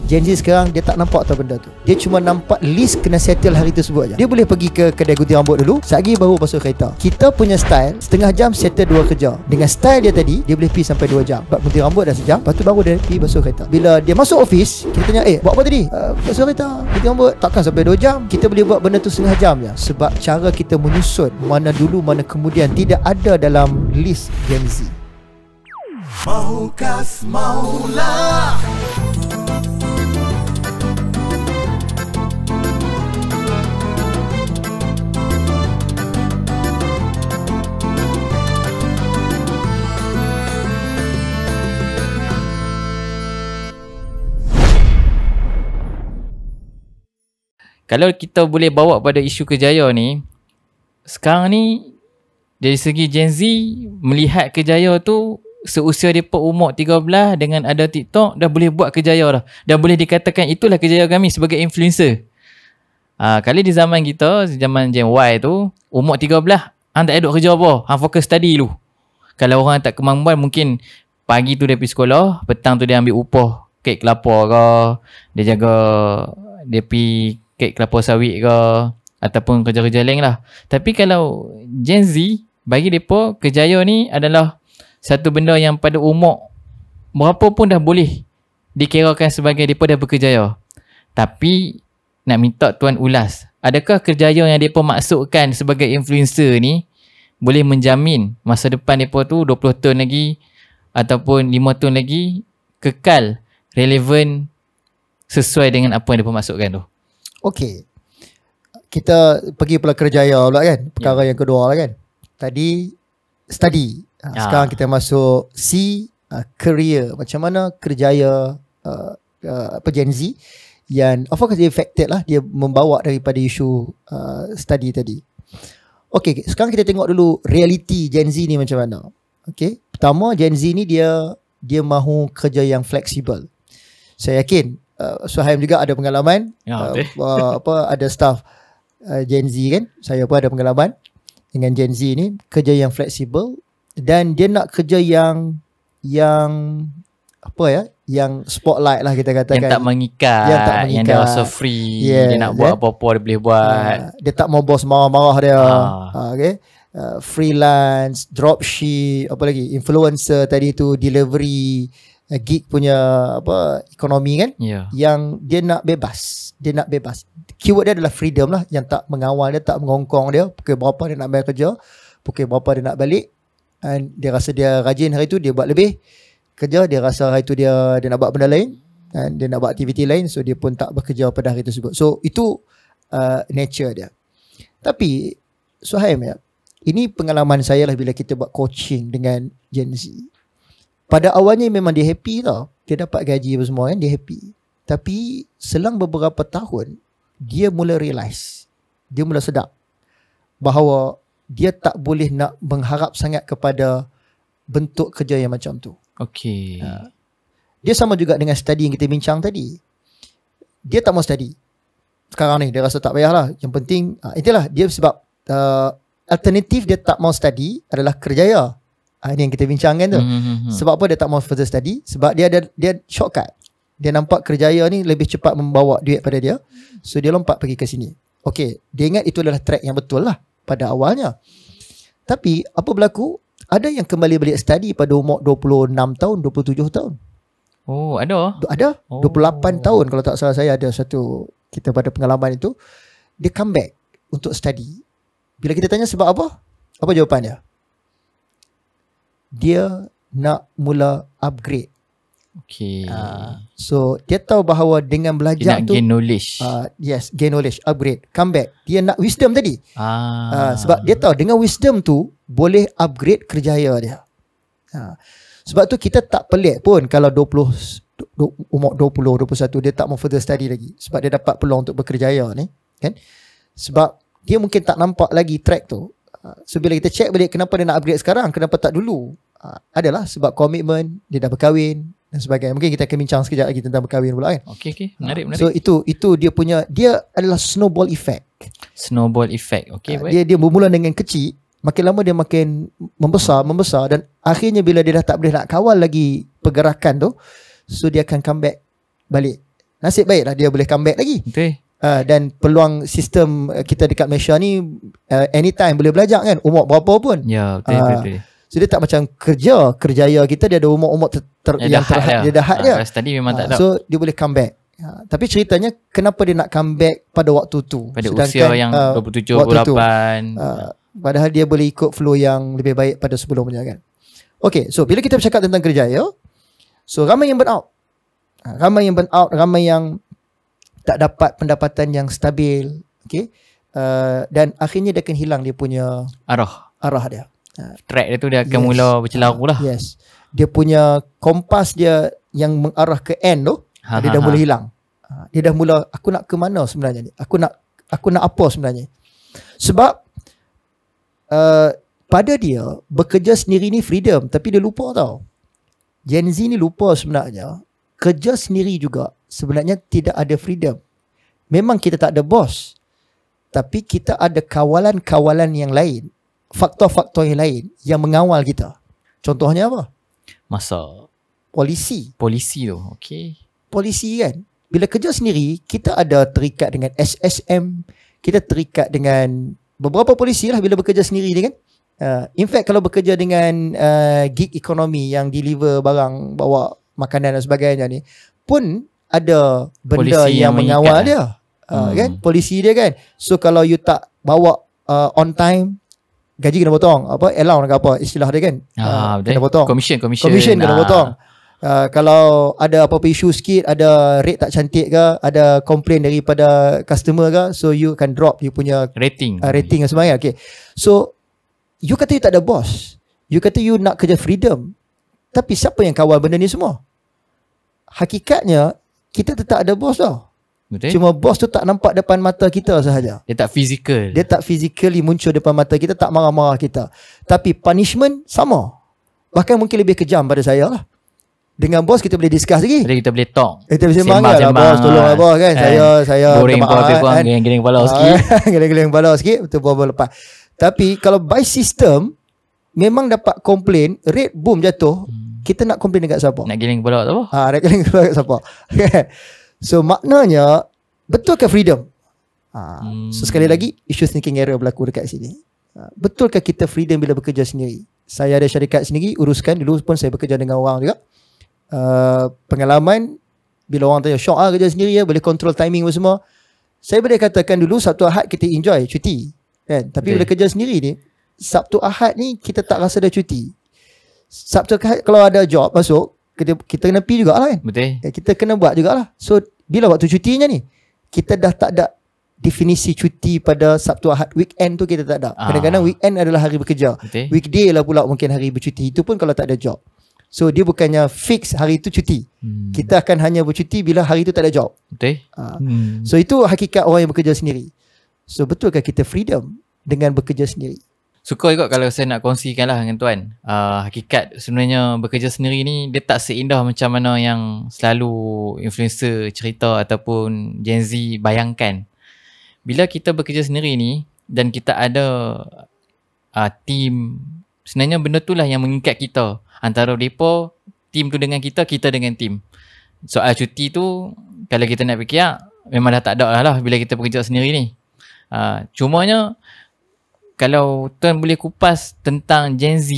Gen Z sekarang dia tak nampak tau benda tu. Dia cuma nampak list kena settle hari tersebut je. Dia boleh pergi ke kedai gunting rambut dulu, sekejap baru basuh kereta. Kita punya style setengah jam settle 2 kerja. Dengan style dia tadi, dia boleh pergi sampai 2 jam. Sebab gunting rambut dah sejam, lepas tu baru dia pergi basuh kereta. Bila dia masuk office, kita tanya, buat apa tadi? Basuh kereta, gunting rambut. Takkan sampai 2 jam. Kita boleh buat benda tu setengah jam je. Sebab cara kita menyusun mana dulu mana kemudian tidak ada dalam list Gen Z. Mahukas maulah. Kalau kita boleh bawa pada isu kejaya ni, sekarang ni dari segi Gen Z melihat kejaya tu seusia mereka umur 13 dengan ada TikTok dah boleh buat kejaya dah. Dah boleh dikatakan itulah kejaya kami sebagai influencer. Kali di zaman kita, zaman Gen Y tu, umur 13 hang tak ada kerja apa, hang fokus study dulu. Kalau orang tak kemampuan mungkin pagi tu dia pergi sekolah, petang tu dia ambil upah kek kelapa ke, dia jaga dia pergi kek kelapa sawit ke, ataupun kerja-kerja lain lah. Tapi kalau Gen Z, bagi mereka kejaya ni adalah satu benda yang pada umur berapa pun dah boleh dikirakan sebagai mereka dah berkejaya. Tapi nak minta tuan ulas, adakah kerjaya yang mereka maksudkan sebagai influencer ni boleh menjamin masa depan mereka tu 20 tahun lagi ataupun 5 tahun lagi kekal relevan sesuai dengan apa yang mereka maksudkan tu? Okey. Kita pergi pula kerjaya pula kan. Perkara yang kedua lah kan. Tadi study. Sekarang kita masuk career. Macam mana kerjaya Gen Z yang of course dia affected lah. Dia membawa daripada isu study tadi. Okey, sekarang kita tengok dulu reality Gen Z ni macam mana. Okey. Pertama, Gen Z ni dia mahu kerja yang fleksibel. Saya yakin Suhaim juga ada pengalaman, ada staff Gen Z kan. Saya pun ada pengalaman dengan Gen Z ni, kerja yang fleksibel dan dia nak kerja yang apa ya, yang spotlight lah kita katakan, yang tak mengikat, yang dia rasa free, dia nak buat apa-apa dia boleh buat. Dia tak mau bos marah-marah dia. Okay. Freelance, dropship, apa lagi, influencer tadi tu, delivery, gig punya ekonomi kan, yang dia nak bebas. Keyword dia adalah freedom lah, yang tak mengawal dia, tak mengongkong dia. Pukul berapa dia nak bayar kerja, pukul berapa dia nak balik. And dia rasa dia rajin hari tu, dia buat lebih kerja. Dia rasa hari tu dia nak buat benda lain, and dia nak buat aktiviti lain, so dia pun tak bekerja pada hari tersebut. So itu nature dia. Tapi Suhaim ya, ini pengalaman saya lah bila kita buat coaching dengan Gen Z. Pada awalnya memang dia happy tau. Dia dapat gaji apa semua kan, dia happy. Tapi selang beberapa tahun, dia mula realise, dia mula sedar bahawa dia tak boleh nak mengharap sangat kepada bentuk kerja yang macam tu. Okay. Dia sama juga dengan study yang kita bincang tadi. Dia tak mau study sekarang ni, dia rasa tak payahlah. Yang penting, itulah dia sebab alternatif dia tak mau study adalah kerjaya. Ini yang kita bincangkan tu. Sebab apa dia tak mau further study? Sebab dia shortcut. Dia nampak kerjaya ni lebih cepat membawa duit pada dia, so dia lompat pergi ke sini. Okay, dia ingat itu adalah track yang betul lah pada awalnya. Tapi apa berlaku? Ada yang kembali balik study pada umur 26 tahun, 27 tahun. Oh, ada? Ada. 28 tahun kalau tak salah saya ada satu, kita pada pengalaman itu, dia come back untuk study. Bila kita tanya sebab apa? Apa jawapan dia? Dia nak mula upgrade. Okay. So dia tahu bahawa dengan belajar dia nak tu, gain knowledge. Yes, gain knowledge, upgrade, come back. Dia nak wisdom tadi. Sebab dia tahu dengan wisdom tu boleh upgrade kerjaya dia. Sebab tu kita tak pelik pun kalau umur 20, 21 dia tak mau further study lagi. Sebab dia dapat peluang untuk berkerjaya ni kan. Sebab dia mungkin tak nampak lagi track tu. So bila kita check balik kenapa dia nak upgrade sekarang, kenapa tak dulu, adalah sebab komitmen, dia dah berkahwin dan sebagainya. Mungkin kita akan bincang sekejap lagi tentang berkahwin pula kan. Okay. Menarik. So itu dia adalah snowball effect. Snowball effect. Okay, dia bermula dengan kecil, makin lama dia makin membesar dan akhirnya bila dia dah tak boleh nak kawal lagi pergerakan tu, so dia akan come back balik nasib baiklah dia boleh comeback lagi. Betul. Dan peluang sistem kita dekat Malaysia ni anytime boleh belajar kan, umur berapa pun. Ya, betul. So dia tak macam kerjaya kita, dia ada umur yang terhad, dia dah had dia. Tadi memang tak ada. So dia boleh comeback. Tapi ceritanya kenapa dia nak comeback pada waktu tu, pada usia yang 27, 28. Padahal dia boleh ikut flow yang lebih baik pada sebelumnya kan. Okay, so bila kita bercakap tentang kerjaya, so ramai yang burn out. Ramai yang tak dapat pendapatan yang stabil. Okay, dan akhirnya dia akan hilang dia punya arah dia. Track dia tu dia akan mula bercelaru lah. Yes. Dia punya kompas dia yang mengarah ke end tu, dia dah mula hilang. Dia dah mula, aku nak ke mana sebenarnya ni? Aku nak apa sebenarnya? Sebab pada dia bekerja sendiri ni freedom, tapi dia lupa tau. Gen Z ni lupa sebenarnya kerja sendiri juga sebenarnya tidak ada freedom. Memang kita tak ada bos, tapi kita ada kawalan-kawalan yang lain, faktor-faktor yang lain yang mengawal kita. Contohnya apa? Masa polisi tu. Okay. Polisi kan, bila kerja sendiri kita ada terikat dengan SSM, kita terikat dengan beberapa polisi lah bila bekerja sendiri ni kan. In fact kalau bekerja dengan gig economy yang deliver barang, bawa makanan dan sebagainya ni pun ada benda polisi yang mengawal dia. Kan, polisi dia kan. So kalau you tak bawa on time, gaji kena potong, allowance ke apa istilah dia kan. Kena potong. Commission kena potong. Kalau ada apa-apa isu sikit, ada rate tak cantik ke, ada komplain daripada customer ke, so you akan drop you punya rating dan sebagainya. Okay, so you kata you tak ada boss, you kata you nak kerja freedom, tapi siapa yang kawal benda ni semua? Hakikatnya kita tetap ada bos tau. Betul? Cuma bos tu tak nampak depan mata kita sahaja. Dia tak physically muncul depan mata kita, tak marah-marah kita, tapi punishment sama, bahkan mungkin lebih kejam pada saya lah. Dengan bos kita boleh discuss lagi. Jadi kita boleh talk. Kita boleh sembang lah, bos tolong lah bos kan. Saya goreng bos tu pun geleng-geleng kepala sikit. Geleng-geleng kepala sikit, betul bos lepas. Tapi kalau by system memang dapat komplain, rate boom jatuh, kita nak komplain dekat siapa? Nak geleng kepala tu apa? Nak geleng kepala dekat siapa? So maknanya betul ke freedom? So sekali lagi isu thinking error berlaku dekat sini. Betulkah kita freedom bila bekerja sendiri? Saya ada syarikat sendiri, uruskan. Dulu pun saya bekerja dengan orang juga. Pengalaman bila orang tanya syok kerja sendiri boleh control timing semua, saya boleh katakan dulu Sabtu Ahad kita enjoy cuti kan. Tapi bila kerja sendiri ni, Sabtu Ahad ni kita tak rasa dah cuti. Sabtu Ahad kalau ada job masuk, kita kena pergi jugalah kan. Betul. Kita kena buat jugalah. So bila waktu cutinya ni, kita dah tak ada definisi cuti pada Sabtu Ahad. Weekend tu kita tak ada. Kadang-kadang weekend adalah hari bekerja. Betul. Weekday lah pula mungkin hari bercuti. Itu pun kalau tak ada job. So dia bukannya fix hari itu cuti. Kita akan hanya bercuti bila hari itu tak ada job. Betul. So itu hakikat orang yang bekerja sendiri. So betulkah kita freedom dengan bekerja sendiri? Suka juga kalau saya nak kongsikan lah dengan tuan. Hakikat sebenarnya bekerja sendiri ni dia tak seindah macam mana yang selalu influencer cerita ataupun Gen Z bayangkan. Bila kita bekerja sendiri ni dan kita ada team, sebenarnya benda tu lah yang mengikat kita. Antara mereka, team tu dengan kita dengan team. Soal cuti tu, kalau kita nak fikir, memang dah tak ada lah bila kita bekerja sendiri ni. Cumanya, kalau tuan boleh kupas tentang Gen Z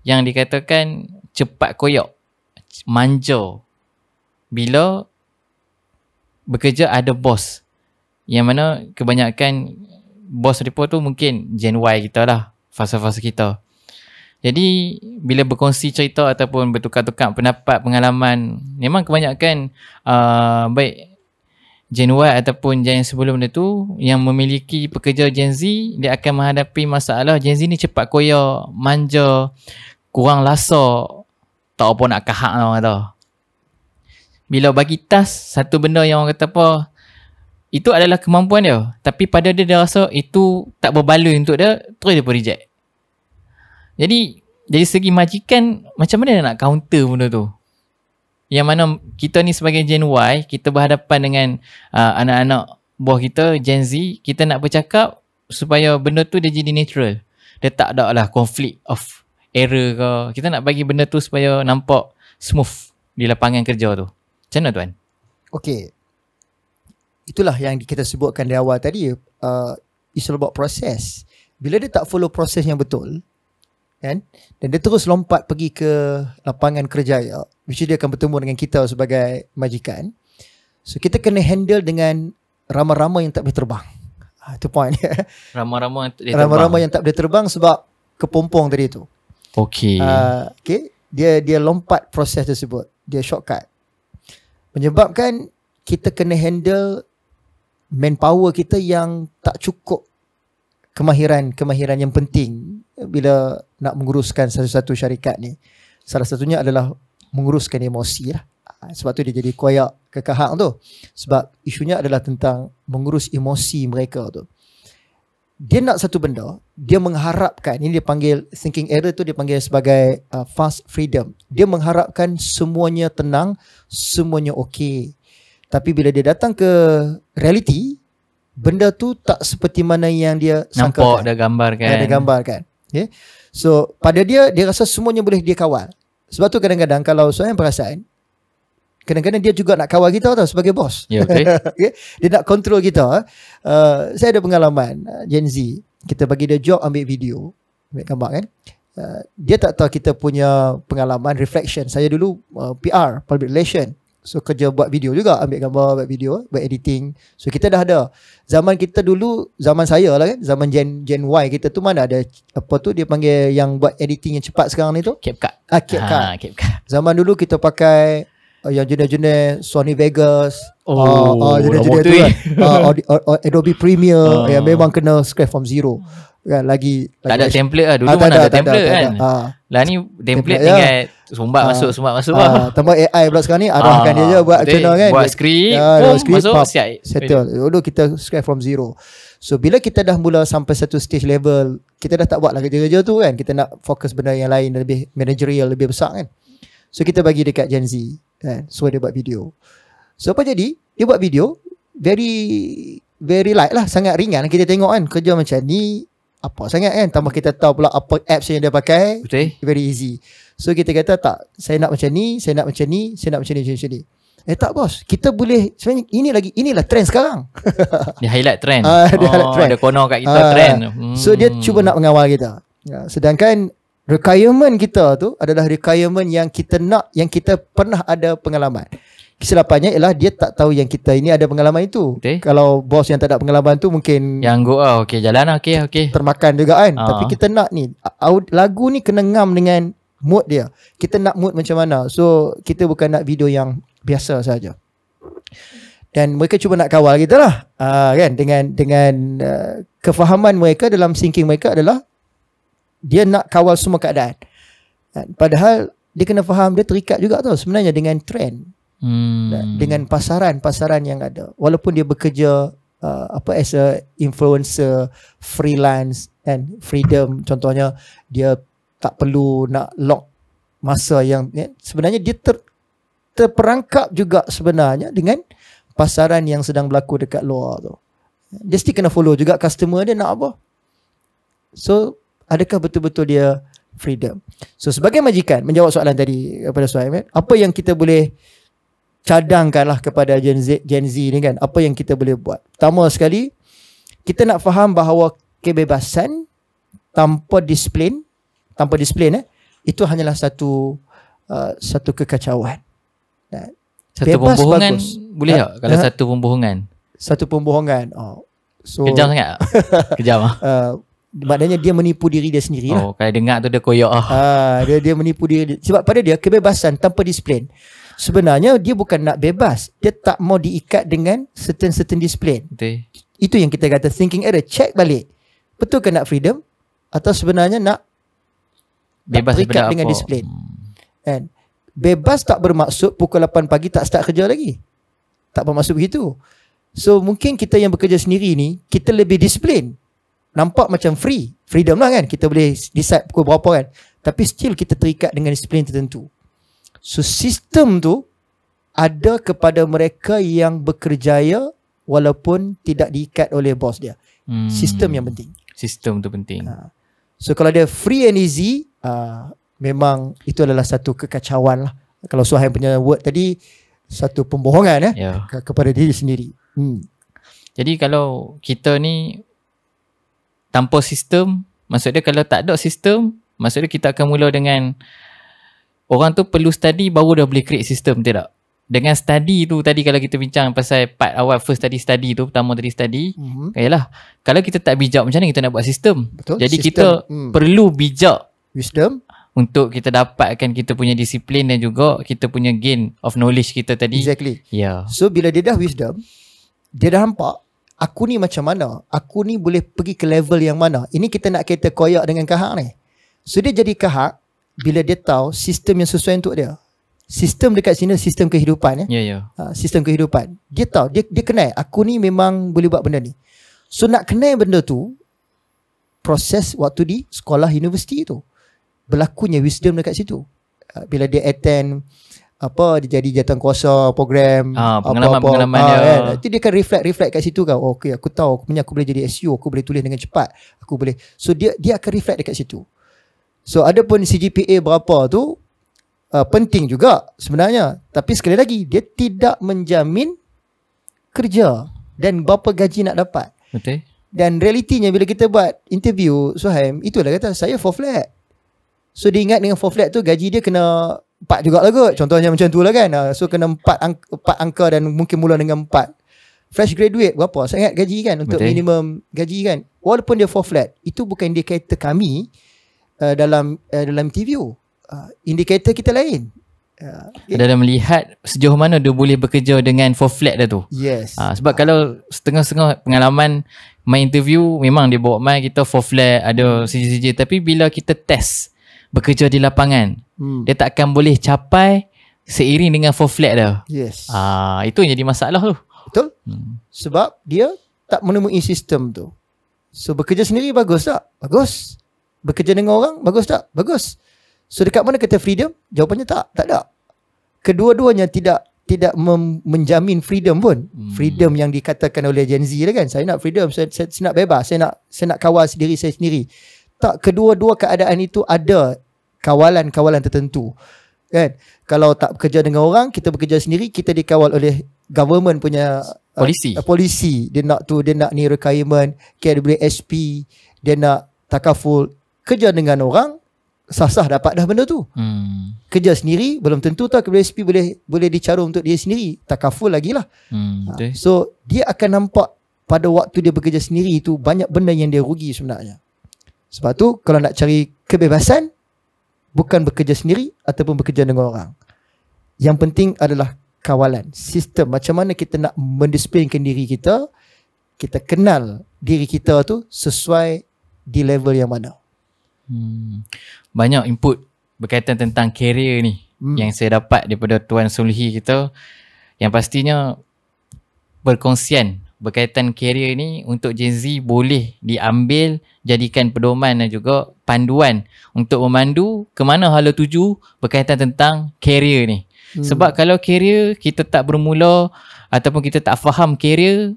yang dikatakan cepat koyak, manja, bila bekerja ada bos. Yang mana kebanyakan bos mereka tu mungkin Gen Y kita lah, fasa-fasa kita. Jadi bila berkongsi cerita ataupun bertukar-tukar pendapat, pengalaman, memang kebanyakan baik Gen Y ataupun Gen sebelum dia tu yang memiliki pekerja Gen Z, dia akan menghadapi masalah Gen Z ni cepat koyak, manja, kurang lasak, tak apa nak kahak orang kata. Bila bagi task satu benda yang orang kata apa, itu adalah kemampuan dia, tapi pada dia rasa itu tak berbaloi untuk dia, terus dia pun reject. Jadi dari segi majikan, macam mana dia nak counter benda tu? Yang mana kita ni sebagai Gen Y, kita berhadapan dengan anak-anak buah kita, Gen Z, kita nak bercakap supaya benda tu dia jadi natural. Dia tak ada lah conflict of error ke. Kita nak bagi benda tu supaya nampak smooth di lapangan kerja tu. Macam mana tuan? Okay, itulah yang kita sebutkan di awal tadi. It's all about proses. Bila dia tak follow proses yang betul, kan, dan dia terus lompat pergi ke lapangan kerjaya, which dia akan bertemu dengan kita sebagai majikan. So kita kena handle dengan rama-rama yang tak boleh terbang. Itu point dia. Rama-rama yang tak boleh terbang sebab kepompong tadi tu. Okay. Okay. Dia lompat proses tersebut. Dia shortcut. Menyebabkan kita kena handle manpower kita yang tak cukup kemahiran yang penting bila nak menguruskan satu-satu syarikat ni. Salah satunya adalah menguruskan emosi lah. Sebab tu dia jadi koyak kekahak tu. Sebab isunya adalah tentang mengurus emosi mereka tu. Dia nak satu benda, dia mengharapkan, ini dia panggil thinking error tu, dia panggil sebagai fast freedom. Dia mengharapkan semuanya tenang, semuanya okey. Tapi bila dia datang ke reality, benda tu tak seperti mana yang dia Nampak sangkakan. dah gambarkan. Dah gambarkan. Okay? So pada dia rasa semuanya boleh dia kawal. Sebab tu kadang-kadang kalau saya perasan, kadang-kadang dia juga nak kawal kita tau sebagai bos. Ya, betul. Okay? Dia nak control kita. Saya ada pengalaman Gen Z. Kita bagi dia job ambil video, ambil gambar kan. Dia tak tahu kita punya pengalaman reflection. Saya dulu PR, public relation. So kerja buat video juga, ambil gambar, buat video, buat editing. So kita dah ada. Zaman kita dulu, zaman saya lah kan, zaman Gen Y kita tu mana ada apa tu dia panggil yang buat editing yang cepat sekarang ni tu? CapCut. CapCut. Zaman dulu kita pakai yang jenis-jenis Sony Vegas, jenis-jenis tu kan. Adobe Premiere yang memang kena scratch from zero. Kan, lagi tak ada template lah. Dulu mana ada template kan. Lah ni template tinggal sumbat masuk tambah AI pula sekarang ni, arahkan dia je buat macam mana kan. Buat skrip, masuk siap. Settle. Dulu kita scratch from zero. So bila kita dah mula sampai satu stage level, kita dah tak buat lah kerja-kerja tu kan. Kita nak fokus benda yang lain, lebih managerial, lebih besar kan. So kita bagi dekat Gen Z kan. So dia buat video. So apa jadi? Dia buat video very light lah, sangat ringan. Kita tengok kan kerja macam ni apa sangat kan. Tambah kita tahu pula apa apps yang dia pakai. Betul. Very easy. So kita kata tak, saya nak macam ni, saya nak macam ni, saya nak macam ni. Tak bos, kita boleh sebenarnya inilah trend sekarang. Dia highlight trend. Dia highlight trend. Dia corner kat kita trend. So dia cuba nak mengawal kita. Sedangkan requirement kita tu adalah requirement yang kita nak, yang kita pernah ada pengalaman. Kesilapannya ialah dia tak tahu yang kita ini ada pengalaman itu. Okay. Kalau bos yang tak ada pengalaman tu mungkin yang go okey jalan okey. Termakan juga kan. Tapi kita nak ni lagu ni kena ngam dengan mood dia. Kita nak mood macam mana. So kita bukan nak video yang biasa saja. Dan mereka cuba nak kawal kita lah. Kan dengan kefahaman mereka dalam thinking mereka adalah dia nak kawal semua keadaan. Padahal dia kena faham dia terikat juga tau sebenarnya dengan trend. Dengan pasaran yang ada. Walaupun dia bekerja as a influencer, freelance and freedom, contohnya dia tak perlu nak lock masa yang sebenarnya dia terperangkap juga sebenarnya dengan pasaran yang sedang berlaku dekat luar tu. Dia mesti kena follow juga customer dia nak apa. So adakah betul-betul dia freedom? So sebagai majikan, menjawab soalan tadi kepada Suhaim, apa yang kita boleh cadangkanlah kepada Gen Z ni kan, apa yang kita boleh buat? Pertama sekali, kita nak faham bahawa kebebasan tanpa disiplin itu hanyalah satu kekacauan. Satu pembohongan boleh tak? Kalau satu pembohongan. So kejam sangat. Kejam maknanya dia menipu diri dia sendiri lah. Kalau dengar tu dia koyak dia menipu diri dia. Sebab pada dia kebebasan tanpa disiplin, sebenarnya dia bukan nak bebas, dia tak mau diikat dengan certain disiplin. Betul. Itu yang kita kata thinking error. Check balik, betul ke nak freedom atau sebenarnya nak bebas terikat dengan disiplin. And bebas tak bermaksud pukul 8 pagi tak start kerja lagi. Tak bermaksud begitu. So mungkin kita yang bekerja sendiri ni, kita lebih disiplin. Nampak macam freedom lah kan, kita boleh decide pukul berapa kan, tapi still kita terikat dengan disiplin tertentu. So sistem tu ada kepada mereka yang berkerjaya walaupun tidak diikat oleh bos dia. Sistem yang penting. Sistem tu penting. So kalau dia free and easy, memang itu adalah satu kekacauan lah. Kalau Suhaim punya word tadi, satu pembohongan kepada diri sendiri. Jadi kalau kita ni tanpa sistem, maksud dia kalau tak ada sistem, maksud dia kita akan mula dengan orang tu perlu study baru dah boleh create sistem, tidak? Dengan study tu tadi, kalau kita bincang pasal part awal first tadi study tu, pertama tadi study, yalah, kalau kita tak bijak macam mana kita nak buat sistem? Betul. Jadi sistem, kita perlu bijak, wisdom, untuk kita dapatkan kita punya disiplin dan juga kita punya gain of knowledge kita tadi. Exactly. So bila dia dah wisdom, dia dah nampak aku ni macam mana, aku ni boleh pergi ke level yang mana. Ini kita nak kata koyak dengan kahak ni. So dia jadi kahak bila dia tahu sistem yang sesuai untuk dia. Sistem dekat sini sistem kehidupan sistem kehidupan. Dia tahu, dia kenal aku ni memang boleh buat benda ni. So nak kenal benda tu, proses waktu di sekolah universiti tu berlakunya wisdom dekat situ. Bila dia attend dia jadi jawatankuasa program, pengalaman dia. Itu dia akan reflect kat situ kan. Okay, aku tahu aku boleh jadi SU, aku boleh tulis dengan cepat, aku boleh. So dia akan reflect dekat situ. So ada pun CGPA berapa tu penting juga sebenarnya, tapi sekali lagi dia tidak menjamin kerja dan berapa gaji nak dapat. Betul. Dan realitinya bila kita buat interview, Suhaim, itulah kata saya 4 flat. So dia ingat dengan 4 flat tu gaji dia kena 4 juga lah kot. Contohnya macam tu lah kan. So kena 4 angka dan mungkin mula dengan 4. Fresh graduate berapa sangat gaji kan, untuk minimum gaji kan. Walaupun dia 4 flat, itu bukan indikator kami dalam interview. Indikator kita lain. Dalam melihat sejauh mana dia boleh bekerja dengan 4 flat dah tu. Yes. Sebab kalau setengah-setengah pengalaman main interview, memang dia bawa main kita 4 flat, ada CJ, tapi bila kita test bekerja di lapangan, dia tak akan boleh capai seiring dengan 4 flat dah. Yes. Itu yang jadi masalah tu. Betul. Sebab dia tak menemui sistem tu. So bekerja sendiri bagus tak? Bagus. Bekerja dengan orang bagus tak? Bagus. So dekat mana kata freedom? Jawapannya tak ada. Kedua-duanya tidak menjamin freedom pun. Freedom yang dikatakan oleh Gen Z lah kan. Saya nak freedom, saya nak bebas, saya nak kawal diri saya sendiri. Tak, kedua-dua keadaan itu ada kawalan-kawalan tertentu. Kan? Kalau tak bekerja dengan orang, kita bekerja sendiri, kita dikawal oleh government punya polisi. Dia nak ni requirement, KWSP, dia nak takaful. Kerja dengan orang, sah-sah dapat dah benda tu. Kerja sendiri belum tentu tak KWSP boleh dicarum untuk dia sendiri. Takaful lagi lah. So dia akan nampak pada waktu dia bekerja sendiri tu banyak benda yang dia rugi sebenarnya. Sebab tu kalau nak cari kebebasan, bukan bekerja sendiri ataupun bekerja dengan orang. Yang penting adalah kawalan, sistem. Macam mana kita nak mendisiplinkan diri kita, kita kenal diri kita tu sesuai di level yang mana. Banyak input berkaitan tentang career ni yang saya dapat daripada Tuan Sulhi kita, yang pastinya perkongsian berkaitan career ni untuk Gen Z boleh diambil, jadikan pedoman dan juga panduan untuk memandu ke mana hala tuju berkaitan tentang career ni. Sebab kalau career kita tak bermula ataupun kita tak faham career,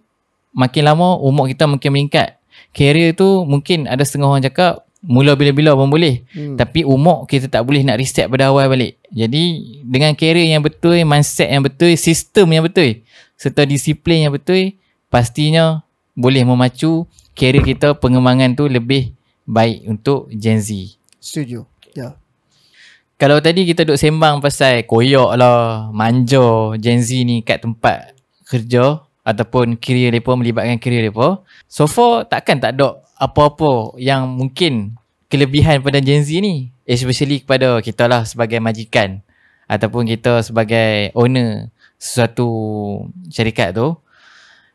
makin lama umur kita makin meningkat. Career tu mungkin ada setengah orang cakap mula bila-bila pun boleh. Tapi umur kita tak boleh nak reset pada awal balik. Jadi dengan career yang betul, mindset yang betul, sistem yang betul, serta disiplin yang betul, pastinya boleh memacu career kita, pengembangan tu lebih baik untuk Gen Z. Setuju. Ya. Kalau tadi kita duk sembang pasal koyak lah, manja Gen Z ni kat tempat kerja ataupun career mereka, melibatkan career mereka, so far takkan tak ada apa-apa yang mungkin kelebihan pada Gen Z ni, especially kepada kita lah sebagai majikan ataupun kita sebagai owner sesuatu syarikat tu.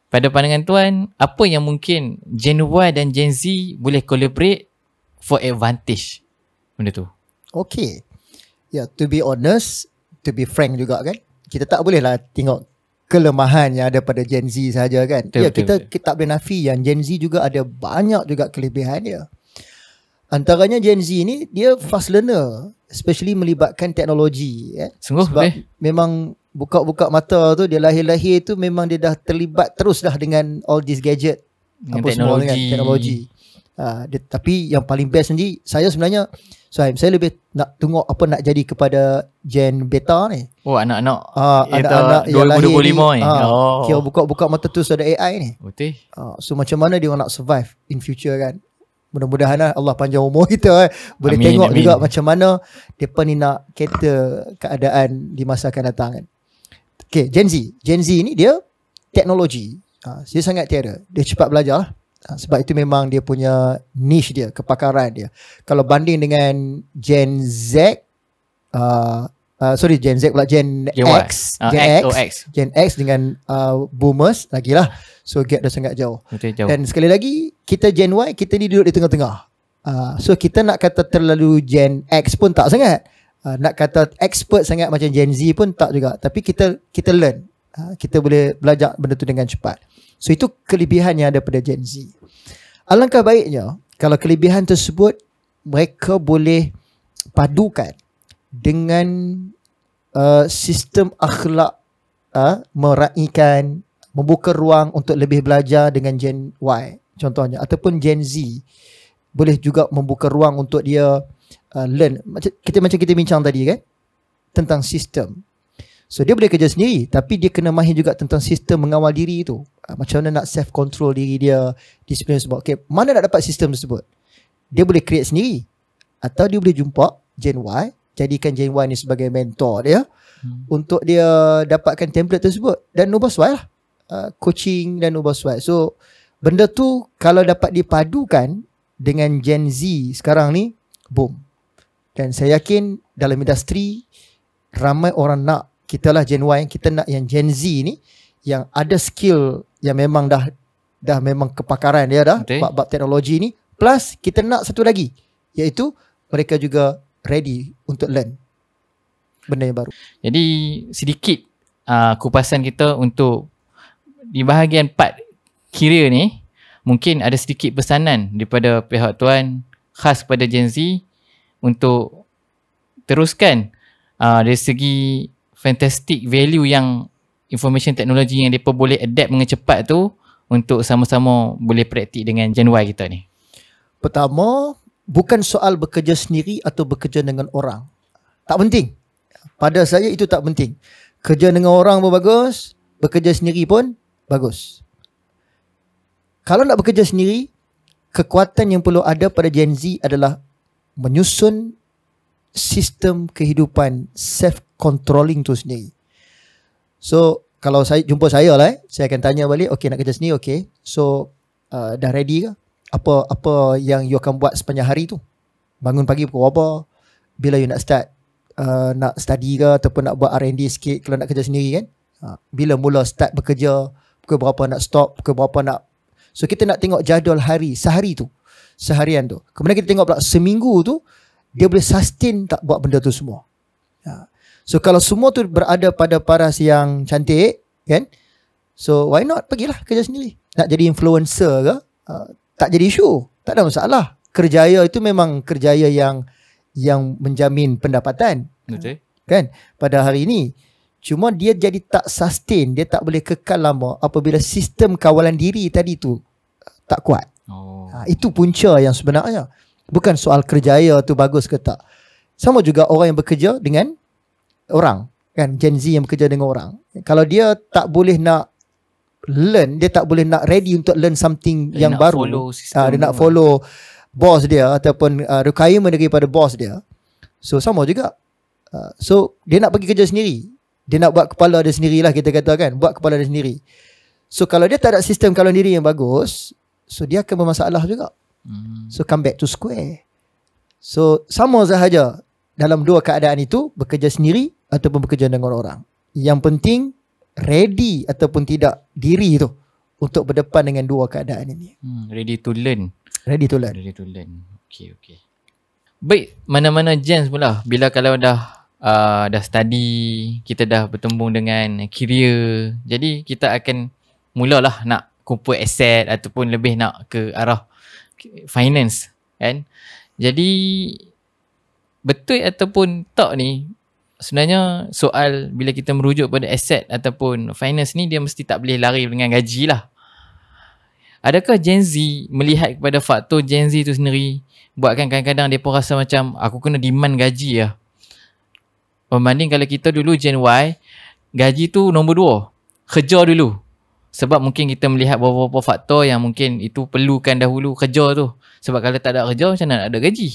Pada pandangan tuan, apa yang mungkin Gen Y dan Gen Z boleh collaborate for advantage benda tu? Okay. Ya, to be honest, to be frank juga kan, kita tak boleh lah tengok kelemahan yang ada pada Gen Z sahaja kan. Betul, kita tak boleh nafi yang Gen Z juga ada banyak juga kelebihan dia. Antaranya Gen Z ni dia fast learner, especially melibatkan teknologi. Sungguh, sebab memang buka-buka mata tu, dia lahir-lahir tu memang dia dah terlibat terus dah dengan all this gadget, dengan teknologi. Tapi yang paling best ni, saya sebenarnya So saya lebih nak tengok apa nak jadi kepada Gen Beta ni. Oh, anak-anak anak-anak yang lahir 2025 ni. Kira buka mata terus ada AI ni. Betul. So macam mana dia orang nak survive in future kan. Mudah-mudahan Allah panjang umur kita boleh tengok juga macam mana depa ni nak cater keadaan di masa akan datang kan. Okay, Gen Z ni dia teknologi. Dia sangat tiada. Dia cepat belajar lah. Sebab itu memang dia punya niche dia, kepakaran dia. Kalau banding dengan Gen Z, Gen Z pula, Gen X, Gen X dengan boomers lagilah. So gap dah sangat jauh. Jauh. Dan sekali lagi, kita Gen Y, kita ni duduk di tengah-tengah. So kita nak kata terlalu Gen X pun tak sangat. Nak kata expert sangat macam Gen Z pun tak juga. Tapi kita learn. Kita boleh belajar benda tu dengan cepat. So itu kelebihan yang ada pada Gen Z. Alangkah baiknya kalau kelebihan tersebut mereka boleh padukan dengan sistem akhlak, meraihkan, membuka ruang untuk lebih belajar dengan Gen Y contohnya, ataupun Gen Z boleh juga membuka ruang untuk dia learn. Macam kita bincang tadi kan tentang sistem. So dia boleh kerja sendiri tapi dia kena mahir juga tentang sistem mengawal diri tu. Macam mana nak self control diri dia, disiplin sebab. Okay, mana nak dapat sistem tersebut? Dia boleh create sendiri atau dia boleh jumpa Gen Y, jadikan Gen Y ni sebagai mentor dia untuk dia dapatkan template tersebut dan ubah sesuai lah. Coaching dan ubah sesuai. So benda tu kalau dapat dipadukan dengan Gen Z sekarang ni, boom. Dan saya yakin dalam industri ramai orang nak. Kita lah Gen Y, kita nak yang Gen Z ni yang ada skill yang memang dah memang kepakaran dia dah bab teknologi ni, plus kita nak satu lagi iaitu mereka juga ready untuk learn benda yang baru. Jadi sedikit kupasan kita untuk di bahagian part career ni, mungkin ada sedikit pesanan daripada pihak tuan khas kepada Gen Z untuk teruskan dari segi fantastic value yang information technology yang mereka boleh adapt dengan cepat tu untuk sama-sama boleh praktik dengan Gen Y kita ni. Pertama, bukan soal bekerja sendiri atau bekerja dengan orang. Tak penting. Pada saya itu tak penting. Kerja dengan orang pun bagus, bekerja sendiri pun bagus. Kalau nak bekerja sendiri, kekuatan yang perlu ada pada Gen Z adalah menyusun sistem kehidupan self-controlling tu sendiri. So, kalau saya jumpa saya lah, saya akan tanya balik, okay nak kerja sendiri, okay. So, dah ready ke? Apa yang you akan buat sepanjang hari tu? Bangun pagi pukul apa? Bila you nak start? Nak study ke? Ataupun nak buat R&D sikit kalau nak kerja sendiri kan? Bila mula start bekerja? Pukul berapa nak stop? Pukul berapa nak... So, kita nak tengok jadual hari, sehari tu. Seharian tu. Kemudian kita tengok pula seminggu tu, dia boleh sustain tak buat benda tu semua. So kalau semua tu berada pada paras yang cantik kan, so why not pergilah kerja sendiri. Nak jadi influencer ke, tak jadi isu, tak ada masalah. Kerjaya itu memang kerjaya yang menjamin pendapatan. Betul. Kan pada hari ini. Cuma dia jadi tak sustain, dia tak boleh kekal lama apabila sistem kawalan diri tadi tu tak kuat. Itu punca yang sebenarnya. Bukan soal kerjaya tu bagus ke tak. Sama juga orang yang bekerja dengan orang. Kan Gen Z yang bekerja dengan orang. Kalau dia tak boleh nak learn, dia tak boleh nak ready untuk learn something dia yang baru. Dia nak follow boss dia ataupun requirement daripada boss dia. So sama juga. So dia nak pergi kerja sendiri. Dia nak buat kepala dia sendirilah kita katakan. Buat kepala dia sendiri. So kalau dia tak ada sistem kawalan diri yang bagus, so dia akan bermasalah juga. So come back to square. So sama sahaja dalam dua keadaan itu, bekerja sendiri ataupun bekerja dengan orang. Yang penting ready ataupun tidak diri tu untuk berdepan dengan dua keadaan ini. Ready to learn. Ready to learn. Ready to learn. Okay. Baik, mana-mana gens pula bila kalau dah study, kita dah bertembung dengan career, jadi kita akan mulalah nak kumpul aset ataupun lebih nak ke arah finance kan. Jadi betul ataupun tak ni, sebenarnya soal bila kita merujuk pada aset ataupun finance ni, dia mesti tak boleh lari dengan gaji lah. adakah Gen Z melihat kepada faktor Gen Z tu sendiri buatkan kadang-kadang mereka rasa macam aku kena demand gaji lah. Berbanding kalau kita dulu Gen Y, gaji tu nombor 2, kerja dulu. Sebab mungkin kita melihat beberapa faktor yang mungkin itu perlukan dahulu kerja tu. Sebab kalau tak ada kerja macam mana nak ada gaji.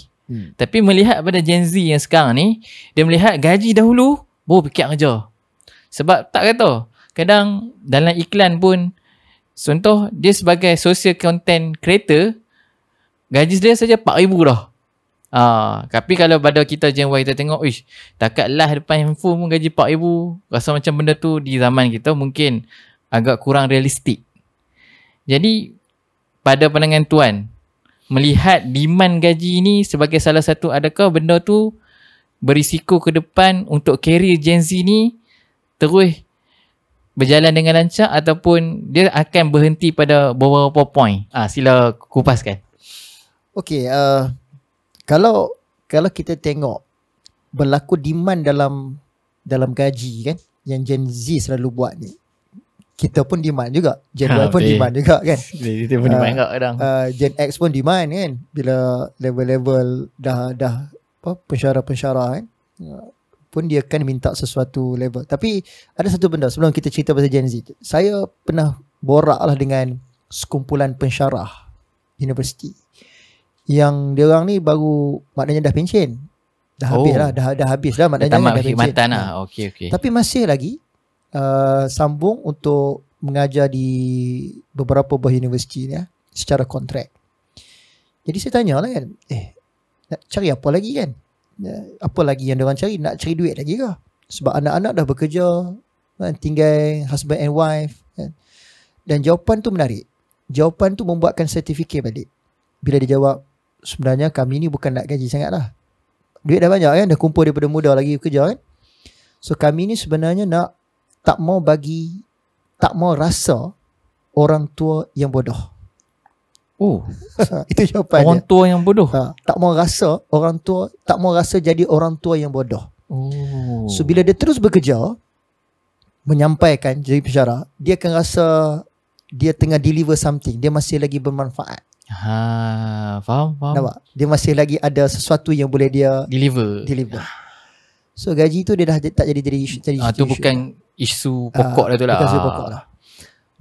Tapi melihat pada Gen Z yang sekarang ni, dia melihat gaji dahulu baru fikir kerja. Sebab tak kata, kadang dalam iklan pun, contoh dia sebagai social content creator, gaji dia saja 4,000 dah. Tapi kalau pada kita Gen Y kita tengok, takatlah depan handphone pun gaji 4,000. Rasa macam benda tu di zaman kita mungkin agak kurang realistik. Jadi pada pandangan tuan, melihat demand gaji ni sebagai salah satu, adakah benda tu berisiko ke depan untuk career Gen Z ni terus berjalan dengan lancar ataupun dia akan berhenti pada beberapa point? Sila kupaskan. Okay, kalau kita tengok berlaku demand dalam gaji kan, yang Gen Z selalu buat ni, kita pun demand juga, Gen Y pun demand juga kan. Kita pun demand juga kadang. Gen X pun demand kan, bila level-level dah pensyarah-pensyarah kan, pun dia akan minta sesuatu level. Tapi ada satu benda sebelum kita cerita pasal Gen Z, saya pernah borak lah dengan sekumpulan pensyarah universiti yang dia orang ni baru maknanya dah pencen. Dah habis lah, dah habis dah maknanya dah pencen. Okay. Tapi masih lagi sambung untuk mengajar di beberapa buah universiti ya, secara kontrak. Jadi saya tanya lah kan, nak cari apa lagi kan? Apa lagi yang diorang cari? Nak cari duit lagi ke? Sebab anak-anak dah bekerja kan, tinggal husband and wife kan? Dan jawapan tu menarik. Jawapan tu membuatkan sertifikat balik. Bila dia jawab, sebenarnya kami ni bukan nak gaji sangat lah, duit dah banyak kan, dah kumpul daripada muda lagi bekerja kan. So kami ni sebenarnya tak mau rasa orang tua yang bodoh. Itu jawapan orang dia. Tua yang bodoh. Tak mau rasa orang tua, tak mau rasa jadi orang tua yang bodoh. So bila dia terus bekerja, menyampaikan jadi pensyarah, dia akan rasa dia tengah deliver something, dia masih lagi bermanfaat. Faham. Nampak? Dia masih lagi ada sesuatu yang boleh dia deliver. So gaji tu dia dah tak jadi isu. Tu bukan isu pokok dah tu lah. Bukan isu pokok lah.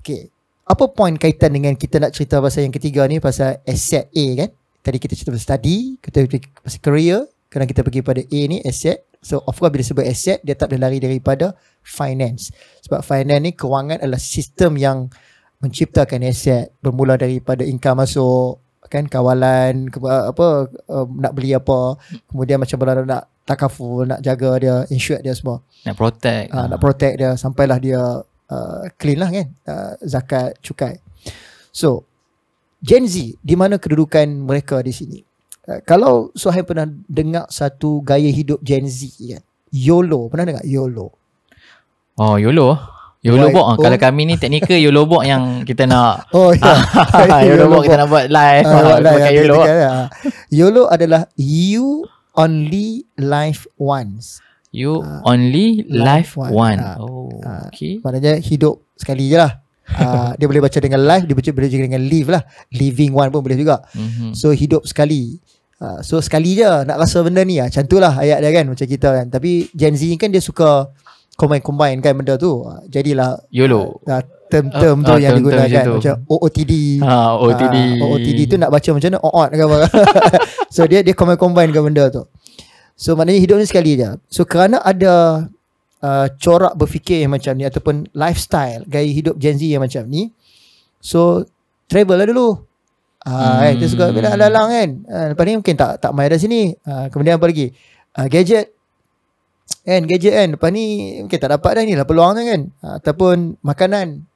Okay. Apa point kaitan dengan kita nak cerita pasal yang ketiga ni, pasal asset A kan? Tadi kita cerita pasal study, kita pergi pasal career, kerana kita pergi pada A ni, asset. So of course bila sebut asset, dia tak boleh lari daripada finance. Sebab finance ni, kewangan adalah sistem yang menciptakan aset, bermula daripada income masuk kan, kawalan nak beli apa, kemudian macam mana nak takaful, nak jaga dia, insure dia semua, nak protect dia sampailah dia clean lah kan, zakat, cukai. So Gen Z, di mana kedudukan mereka di sini? Kalau Suhaib pernah dengar satu gaya hidup Gen Z kan, YOLO, pernah dengar YOLO? YOLO box. Kalau kami ni teknikal YOLO box yang kita nak. YOLO box kita nak buat live. Pakai YOLO. YOLO adalah you only live once. You only live once. Okay. Maknanya hidup sekali je lah. Dia boleh baca dengan live, dia boleh juga dengan live lah. Living one pun boleh juga. So hidup sekali. So sekali je nak rasa benda ni. Macam tu lah ayat dia kan, macam kita kan. Tapi Gen Z ni kan dia suka combine kan benda tu. Jadilah YOLO. Term tu yang digunakan tu. Macam OOTD. OOTD tu nak baca macam mana? OOT ke apa. So dia combine kan benda tu. So maknanya hidup ni sekali je. So kerana ada corak berfikir yang macam ni, ataupun lifestyle, gaya hidup Gen Z yang macam ni, so travel lah dulu. Kita suka lalang kan. Lepas ni mungkin tak main dari sini. Kemudian apa lagi? Gadget kan. Lepas ni mungkin tak dapat dah, ni lah peluang kan. Ataupun makanan,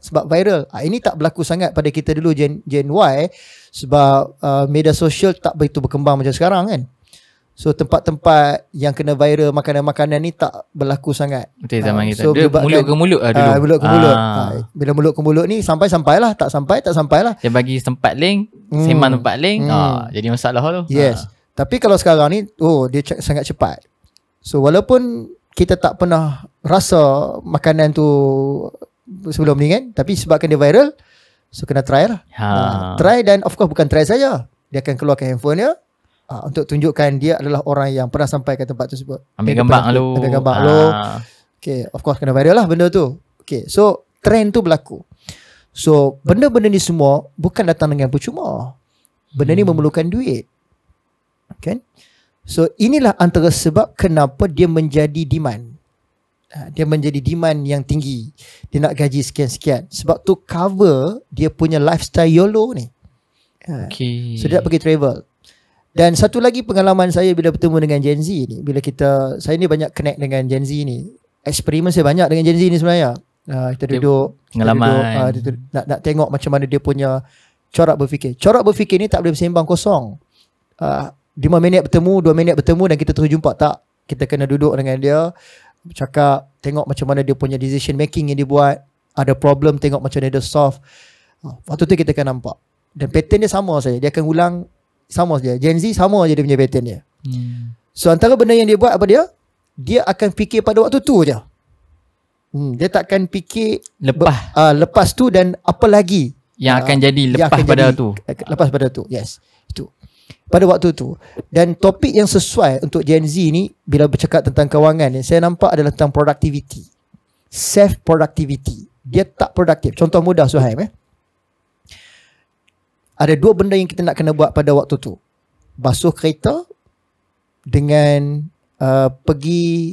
sebab viral. Ini tak berlaku sangat pada kita dulu Gen Y, sebab media sosial tak begitu berkembang macam sekarang kan. So tempat-tempat yang kena viral makanan-makanan ni tak berlaku sangat. Betul, zaman kita. So, dia mulut ke mulut lah dulu. Mulut ke mulut. Bila mulut ke mulut ni sampai lah, tak sampai lah. Dia bagi tempat link, sembang tempat link, jadi masalah tu. Yes. Tapi kalau sekarang ni, dia sangat cepat. So walaupun kita tak pernah rasa makanan tu sebelum ni kan, tapi sebabkan dia viral, So kena try lah. Try, dan of course bukan try saja. Dia akan keluarkan handphone dia untuk tunjukkan dia adalah orang yang pernah sampai ke tempat tersebut. Ambil gambar lu. Ambil gambar lu. Okay, of course kena viral lah benda tu. Okay, so trend tu berlaku. So benda-benda ni semua bukan datang dengan percuma. Benda ni memerlukan duit. Kan? So inilah antara sebab kenapa dia menjadi demand. Dia menjadi demand yang tinggi. Dia nak gaji sekian-sekian. Sebab tu cover dia punya lifestyle YOLO ni. Okay. So dia nak pergi travel. Dan satu lagi pengalaman saya bila bertemu dengan Gen Z ni, bila saya ni banyak connect dengan Gen Z ni. Eksperimen saya banyak dengan Gen Z ni sebenarnya. Kita duduk pengalaman, nak tengok macam mana dia punya corak berfikir. Corak berfikir ni tak boleh bersembang kosong. 5 minit bertemu, 2 minit bertemu dan kita terus jumpa. Tak. Kita kena duduk dengan dia, cakap, tengok macam mana dia punya decision making yang dia buat. Ada problem, tengok macam mana dia solve. Waktu tu kita akan nampak. Dan pattern dia sama saja. Dia akan ulang sama saja. Gen Z sama saja dia punya pattern dia. So antara benda yang dia buat apa dia? Dia akan fikir pada waktu tu je. Dia takkan fikir lepas tu dan apa lagi yang akan jadi lepas pada tu. Lepas pada tu. Yes. Itu. Pada waktu tu. Dan topik yang sesuai untuk Gen Z ni bila bercakap tentang kewangan ni, saya nampak adalah tentang productivity. Self productivity. Dia tak produktif. Contoh mudah Suhaim. Ada 2 benda yang kita nak kena buat pada waktu tu. Basuh kereta dengan pergi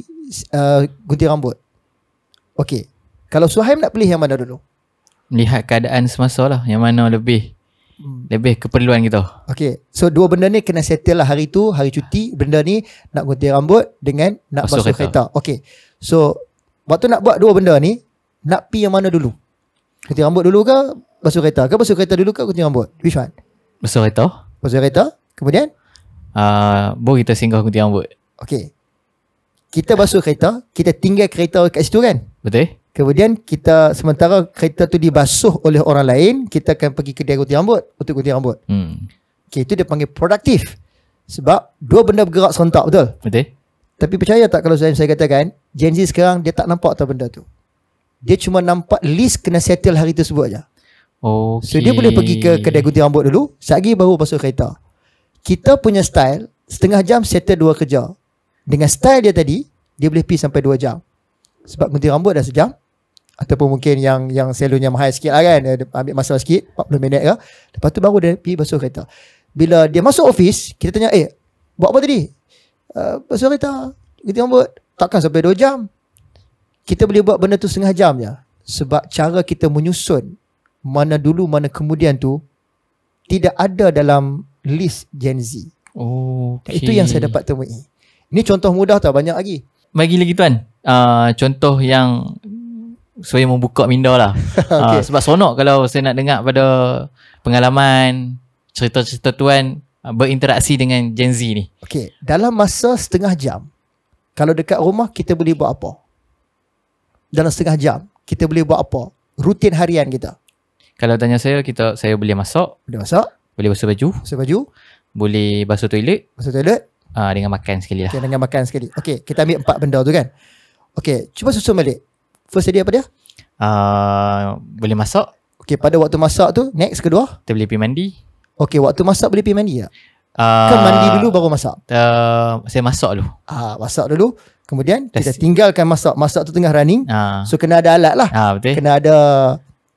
gunting rambut. Okey. Kalau Suhaim nak pilih yang mana dulu? Melihat keadaan semasa lah. Yang mana lebih keperluan kita. Okay. So 2 benda ni kena settle lah hari tu, hari cuti. Benda ni nak gunting rambut dengan nak basuh kereta. Okay. So waktu nak buat 2 benda ni, nak pi yang mana dulu? Gunting rambut dulu ke basuh kereta? Ke basuh kereta dulu ke gunting rambut? Which one? Basuh kereta. Basuh kereta. Kemudian? Baru kita singgah gunting rambut. Okay. Kita basuh kereta, kita tinggal kereta kat situ kan? Betul. Kemudian kita, sementara kereta tu dibasuh oleh orang lain, kita akan pergi kedai gunting rambut untuk gunting rambut. Okay, itu dia panggil produktif. Sebab 2 benda bergerak serentak, betul? Betul. Tapi percaya tak kalau saya katakan, Gen Z sekarang dia tak nampak tau benda tu. Dia cuma nampak list kena settle hari tersebut je. Okay. So dia boleh pergi ke kedai gunting rambut dulu, sekejap baru basuh kereta. Kita punya style, setengah jam settle 2 kerja. Dengan style dia tadi, dia boleh pergi sampai 2 jam. Sebab gunting rambut dah sejam. Ataupun mungkin yang salonnya mahal sikit lah kan, dia ambil masa sikit 40 minit ke. Lepas tu baru dia pergi basuh kereta. Bila dia masuk office, kita tanya, buat apa tadi? Basuh kereta, gunting rambut. Takkan sampai 2 jam. Kita boleh buat benda tu setengah jam je. Sebab cara kita menyusun mana dulu mana kemudian tu tidak ada dalam list Gen Z. Okay. Itu yang saya dapat temui. Ini contoh mudah tau, banyak lagi. Bagi lagi tuan, contoh yang saya membuka minda lah. Okay. Sebab sonok kalau saya nak dengar pada pengalaman, cerita-cerita tuan berinteraksi dengan Gen Z ni. Okay, dalam masa setengah jam, kalau dekat rumah kita boleh buat apa? Dalam setengah jam, kita boleh buat apa? Rutin harian kita. Kalau tanya saya boleh masak. Boleh masak. Boleh basuh baju. Basuh baju. Boleh basuh toilet. Basuh toilet. Dengan makan sekali lah. Okay, dengan makan sekali. Okay, kita ambil 4 benda tu kan. Okay, cuba susun balik. First tadi apa dia? Boleh masak. Okay, pada waktu masak tu, next kedua? Kita boleh pergi mandi. Okay, waktu masak boleh pergi mandi tak? Kan mandi dulu baru masak? Saya masak dulu. Masak dulu. Kemudian kita tinggalkan masak. Masak tu tengah running. So kena ada alat lah. Betul. Kena ada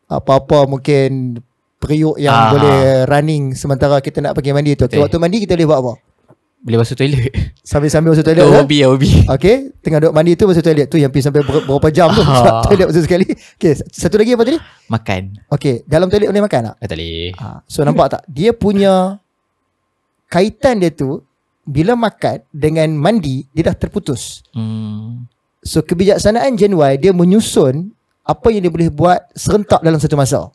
apa-apa mungkin periuk yang boleh running sementara kita nak pergi mandi tu. Okay, waktu mandi kita boleh buat apa? Boleh basuh toilet. Sambil basuh toilet. Hobi. Okay, tengah duduk mandi tu basuh toilet tu yang pergi sampai berapa jam tu toilet basuh sekali. Okay, satu lagi apa tadi? Makan. Okay, dalam toilet boleh makan tak? Tak boleh. So nampak tak? Dia punya kaitan dia tu bila makan dengan mandi dia dah terputus. So kebijaksanaan Gen Y dia menyusun apa yang dia boleh buat serentak dalam satu masa.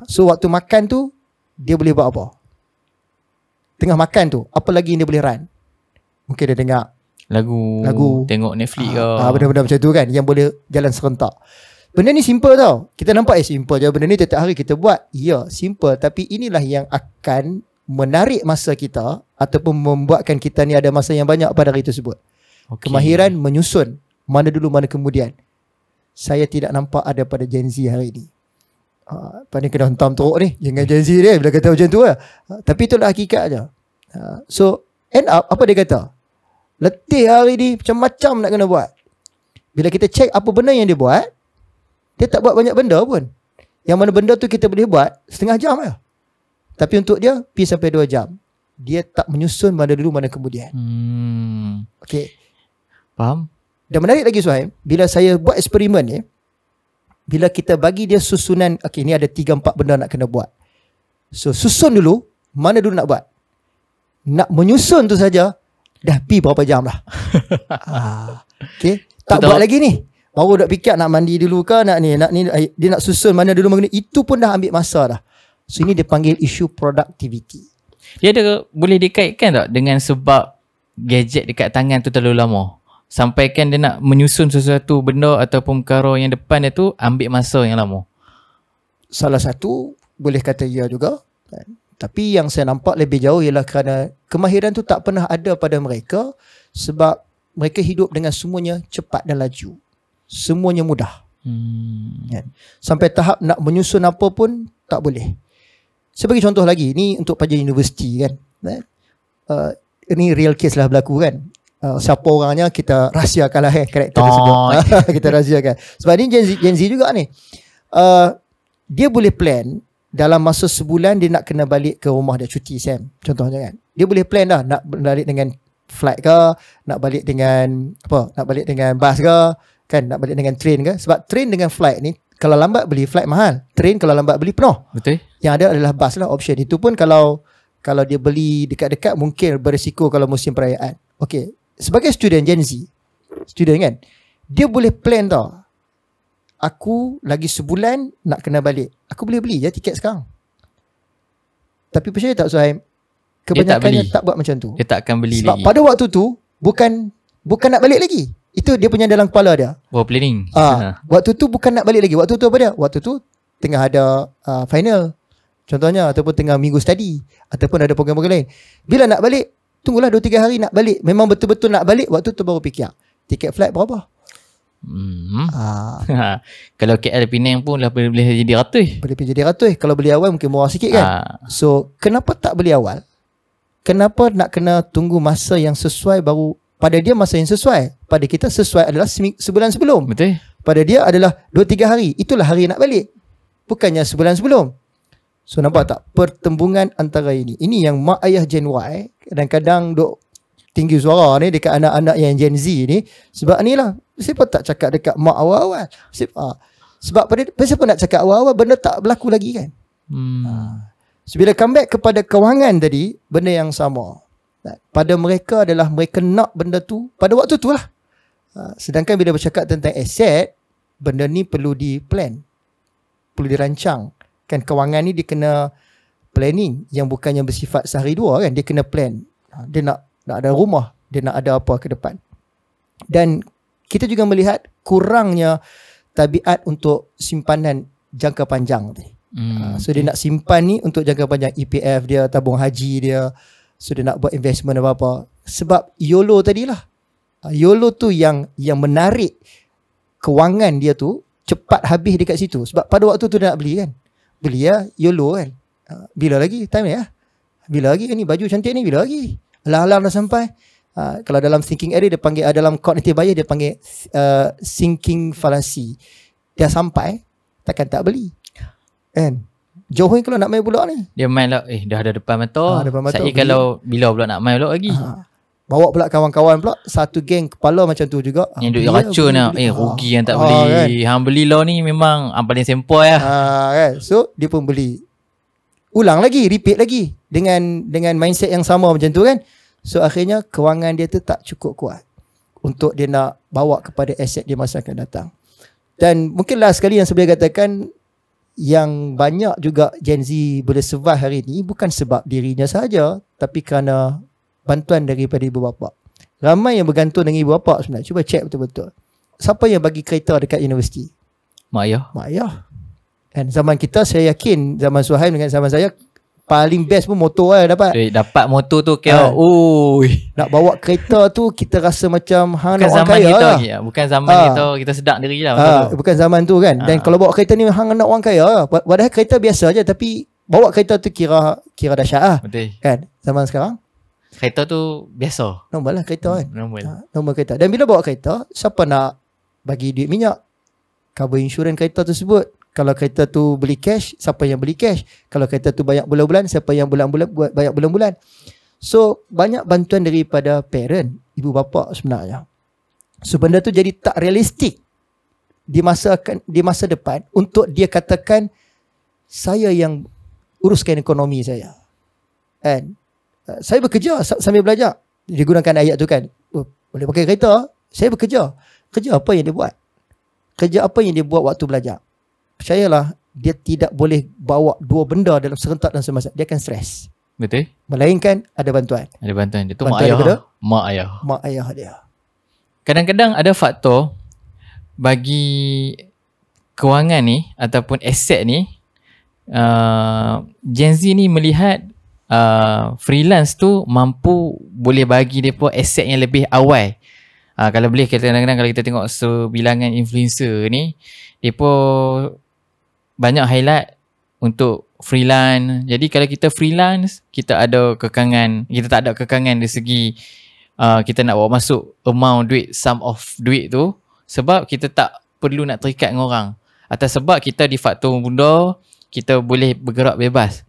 So waktu makan tu dia boleh buat apa? Tengah makan tu apa lagi yang dia boleh run? Mungkin dia dengar lagu, tengok Netflix ke. Benda-benda macam tu kan yang boleh jalan serentak. Benda ni simple tau. Kita nampak simple je. Benda ni setiap hari kita buat. Ya, simple. Tapi inilah yang akan menarik masa kita ataupun membuatkan kita ni ada masa yang banyak pada hari tersebut. Kemahiran menyusun mana dulu mana kemudian. Saya tidak nampak ada pada Gen Z hari ini. Pandai kena hentam teruk ni. Jangan Gen Z dia bila kata macam tu lah. Tapi itulah hakikatnya. So end up apa dia kata? Letih hari ni, macam-macam nak kena buat. Bila kita check apa benda yang dia buat, dia tak buat banyak benda pun. Yang mana benda tu kita boleh buat setengah jam lah. Tapi untuk dia pergi sampai 2 jam. Dia tak menyusun mana dulu mana kemudian. Okay. Faham? Dan menarik lagi Suhaim, bila saya buat eksperimen ni, bila kita bagi dia susunan, okay ni ada 3-4 benda nak kena buat. So susun dulu, mana dulu nak buat. Nak menyusun tu saja, dah pi berapa jam lah. Okay. Tak buat lagi ni. Baru dah fikir nak mandi dulu ke, nak ni, dia nak susun mana dulu, mana ni. Itu pun dah ambil masa dah. So ini dia panggil isu productivity. Dia ada boleh dikaitkan tak dengan sebab gadget dekat tangan tu terlalu lama? Sampaikan dia nak menyusun sesuatu benda ataupun perkara yang depan dia tu ambil masa yang lama. Salah satu boleh kata ya juga. Tapi yang saya nampak lebih jauh ialah kerana kemahiran tu tak pernah ada pada mereka sebab mereka hidup dengan semuanya cepat dan laju. Semuanya mudah. Sampai tahap nak menyusun apa pun tak boleh. Saya bagi contoh lagi. Ni untuk pelajar universiti kan. Ini real case lah berlaku kan. Siapa orangnya kita rahsiakan lah karakter tersebut. Kita rahsiakan. Sebab ni Gen Z juga ni. Dia boleh plan dalam masa sebulan dia nak kena balik ke rumah dia cuti Sam. Contohnya kan. Dia boleh plan dah nak balik dengan flight ke, nak balik dengan apa? Nak balik dengan bas ke, kan, nak balik dengan train ke. Sebab train dengan flight ni kalau lambat beli flight mahal. Train kalau lambat beli penuh. Betul. Yang ada adalah bas lah option. Itu pun kalau dia beli dekat-dekat mungkin berisiko kalau musim perayaan. Okey. Sebagai student Gen Z, student kan, dia boleh plan tau. Aku lagi sebulan nak kena balik. Aku boleh beli je tiket sekarang. Tapi percaya tak Suhaim? Kebanyakannya tak buat macam tu. Dia tak akan beli sebab lagi. Sebab pada waktu tu bukan nak balik lagi. Itu dia punya dalam kepala dia. Planning. Waktu tu bukan nak balik lagi. Waktu tu apa dia? Waktu tu tengah ada final. Contohnya ataupun tengah minggu study ataupun ada program-program lain. Bila nak balik, tunggulah 2-3 hari nak balik. Memang betul-betul nak balik, waktu tu baru fikir. Tiket flight berapa? Kalau KL Penang pun lah boleh jadi ratus. Boleh jadi ratus. Kalau beli awal mungkin murah sikit kan. So kenapa tak beli awal? Kenapa nak kena tunggu masa yang sesuai baru? Pada dia masa yang sesuai, pada kita sesuai adalah sebulan sebelum. Betul. Pada dia adalah 2-3 hari. Itulah hari nak balik. Bukannya sebulan sebelum. So nampak tak pertembungan antara ini. Ini yang mak ayah Gen Y kadang-kadang duk tinggi suara ni dekat anak-anak yang Gen Z ni. Sebab ni lah, siapa tak cakap dekat mak awal-awal. Sebab siapa nak cakap awal-awal, benda tak berlaku lagi kan. So bila comeback kepada kewangan tadi, benda yang sama. Pada mereka adalah mereka nak benda tu pada waktu tu lah. Sedangkan bila bercakap tentang aset, benda ni perlu di-plan, perlu dirancang. Kan kewangan ni dia kena planning yang bukannya bersifat sehari dua kan. Dia kena plan. Dia nak ada rumah, dia nak ada apa ke depan. Dan kita juga melihat kurangnya tabiat untuk simpanan jangka panjang tadi. So dia nak simpan ni untuk jangka panjang, EPF dia, tabung haji dia. So dia nak buat investment apa-apa. Sebab YOLO tadilah. YOLO tu yang menarik kewangan dia tu cepat habis dekat situ. Sebab pada waktu tu dia nak beli kan. Beli ya YOLO kan. Bila lagi time ni ya? Bila lagi ni baju cantik ni bila lagi? Alam dah sampai. Kalau dalam thinking area dia panggil, dalam cognitive bias dia panggil thinking fallacy. Dia sampai takkan tak beli. Kan? Jauhin kalau nak main pula ni. Dia main lah. Dah ada depan mata. Depan mata. Saya kalau bila pula nak main pula lagi. Bawa pula kawan-kawan pula. Satu geng kepala macam tu juga. Yang duk racun lah. Rugi yang tak beli. Kan? Hang beli lah ni memang paling sempoi lah. Kan? So dia pun beli. Ulang lagi. Repeat lagi. Dengan mindset yang sama macam tu kan. So akhirnya kewangan dia tu tak cukup kuat untuk dia nak bawa kepada aset dia masa akan datang. Dan mungkin last sekali yang saya boleh katakan, yang banyak juga Gen Z boleh survive hari ni bukan sebab dirinya sahaja, tapi kerana bantuan daripada ibu bapa. Ramai yang bergantung dengan ibu bapa sebenarnya. Cuba check betul-betul. Siapa yang bagi kereta dekat universiti? Mak ayah. Mak ayah. Dan zaman kita, saya yakin zaman Suhaim dengan zaman saya, paling best pun motor dapat. Dapat motor tu kira nak bawa kereta tu kita rasa macam bukan zaman kaya kita lah. lagi. Bukan zaman kita sedap diri lah bukan zaman tu kan. Dan kalau bawa kereta ni hang nak orang kaya. Padahal kereta biasa je, tapi bawa kereta tu kira dahsyat lah. Betul. Kan zaman sekarang kereta tu biasa. normal lah kereta kan. Normal Kereta. Dan bila bawa kereta, siapa nak bagi duit minyak, cover insurans kereta tersebut? Kalau kereta tu beli cash, siapa yang beli cash? Kalau kereta tu banyak bulan-bulan, siapa yang bulan-bulan buat banyak bulan-bulan? So banyak bantuan daripada parent, ibu bapa sebenarnya. So benda tu jadi tak realistik di masa depan untuk dia katakan saya yang uruskan ekonomi saya. And saya bekerja sambil belajar. Dia gunakan ayat tu kan. Boleh pakai kereta, saya bekerja. Kerja apa yang dia buat? Kerja apa yang dia buat waktu belajar? Percayalah, dia tidak boleh bawa dua benda dalam serentak dan semasa. Dia akan stres. Betul. Melainkan ada bantuan. Ada bantuan. Dia tu bantuan mak ayah. Mak ayah dia. Kadang-kadang ada faktor bagi kewangan ni ataupun aset ni, Gen Z ni melihat freelance tu mampu boleh bagi mereka aset yang lebih awal. Kalau boleh kadang-kadang kalau kita tengok sebilangan influencer ni, mereka banyak highlight untuk freelance. Jadi kalau kita freelance, kita ada kekangan, kita tak ada kekangan dari segi kita nak bawa masuk amount duit, sum of duit tu, sebab kita tak perlu nak terikat dengan orang, atau sebab kita di faktor muda kita boleh bergerak bebas.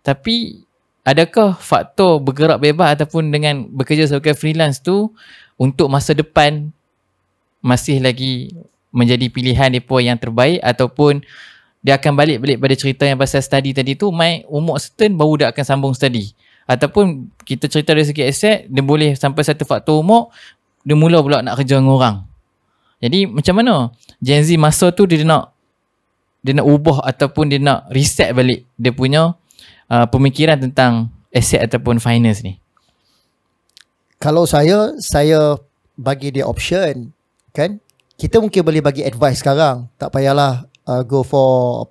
Tapi adakah faktor bergerak bebas ataupun dengan bekerja sebagai freelance tu untuk masa depan masih lagi menjadi pilihan mereka yang terbaik, ataupun dia akan balik pada cerita yang pasal study tadi tu, mai umur certain baru dia akan sambung study, ataupun kita cerita dari segi aset, dia boleh sampai satu faktor umur dia mula pula nak kerja dengan orang. Jadi macam mana Gen Z masa tu dia nak ubah ataupun dia nak reset balik dia punya pemikiran tentang aset ataupun finance ni? Kalau saya bagi dia option kan. Kita mungkin boleh bagi advice sekarang. Tak payahlah go for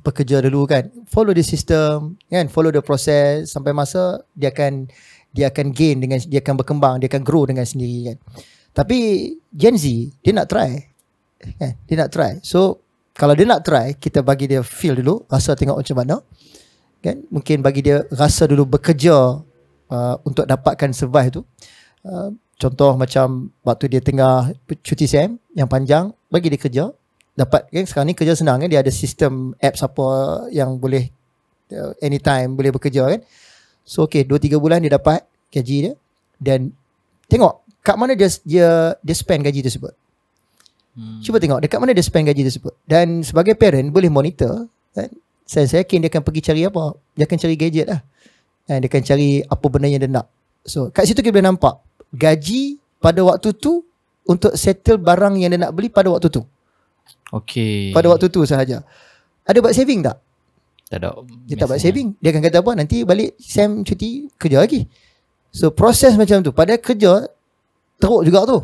bekerja dulu kan. Follow the system kan, follow the process sampai masa dia akan gain dengan, dia akan berkembang, dia akan grow dengan sendiri kan. Tapi Gen Z dia nak try kan? Dia nak try. So kalau dia nak try, kita bagi dia feel dulu, rasa tengok macam mana kan. Mungkin bagi dia rasa dulu bekerja untuk dapatkan survive tu. Contoh macam waktu dia tengah cuti SEM yang panjang, bagi dia kerja, dapat kan. Sekarang ni kerja senang kan, dia ada sistem apps apa yang boleh anytime boleh bekerja kan. So 2-3 bulan dia dapat gaji dia, dan tengok kat mana dia spend gaji tersebut. Cuba tengok dekat mana dia spend gaji tersebut. Dan sebagai parent boleh monitor kan? Saya yakin dia akan pergi cari apa? Dia akan cari gadget lah. Dia akan cari apa benda yang dia nak. So kat situ kita boleh nampak gaji pada waktu tu untuk settle barang yang dia nak beli pada waktu tu. Okay. Pada waktu tu sahaja. Ada buat saving tak? Tak ada. Dia tak buat saving. Dia akan kata apa? Nanti balik SEM cuti kerja lagi. So proses macam tu. Pada kerja teruk juga tu.